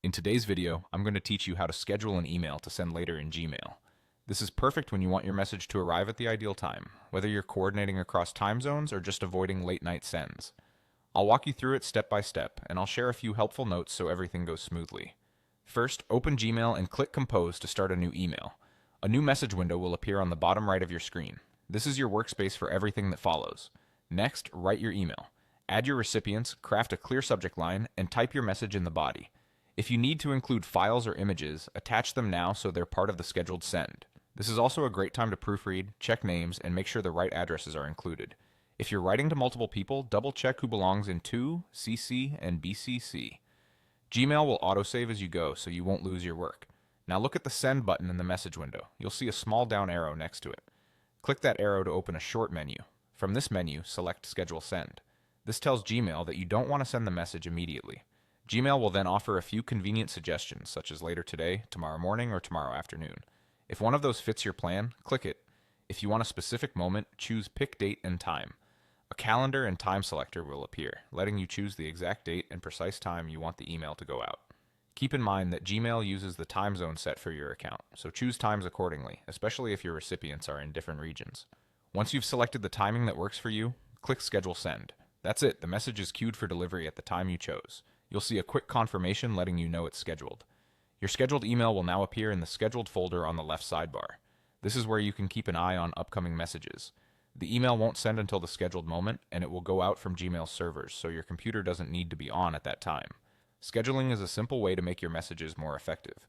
In today's video, I'm going to teach you how to schedule an email to send later in Gmail. This is perfect when you want your message to arrive at the ideal time, whether you're coordinating across time zones or just avoiding late night sends. I'll walk you through it step by step, and I'll share a few helpful notes so everything goes smoothly. First, open Gmail and click Compose to start a new email. A new message window will appear on the bottom right of your screen. This is your workspace for everything that follows. Next, write your email. Add your recipients, craft a clear subject line, and type your message in the body. If you need to include files or images, attach them now so they're part of the scheduled send. This is also a great time to proofread, check names, and make sure the right addresses are included. If you're writing to multiple people, double check who belongs in To, CC, and BCC. Gmail will autosave as you go so you won't lose your work. Now look at the Send button in the message window. You'll see a small down arrow next to it. Click that arrow to open a short menu. From this menu, select Schedule Send. This tells Gmail that you don't want to send the message immediately. Gmail will then offer a few convenient suggestions, such as later today, tomorrow morning, or tomorrow afternoon. If one of those fits your plan, click it. If you want a specific moment, choose Pick Date and Time. A calendar and time selector will appear, letting you choose the exact date and precise time you want the email to go out. Keep in mind that Gmail uses the time zone set for your account, so choose times accordingly, especially if your recipients are in different regions. Once you've selected the timing that works for you, click Schedule Send. That's it, the message is queued for delivery at the time you chose. You'll see a quick confirmation letting you know it's scheduled. Your scheduled email will now appear in the Scheduled folder on the left sidebar. This is where you can keep an eye on upcoming messages. The email won't send until the scheduled moment, and it will go out from Gmail's servers, so your computer doesn't need to be on at that time. Scheduling is a simple way to make your messages more effective.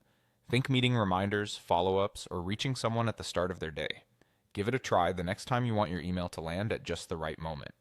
Think meeting reminders, follow-ups, or reaching someone at the start of their day. Give it a try the next time you want your email to land at just the right moment.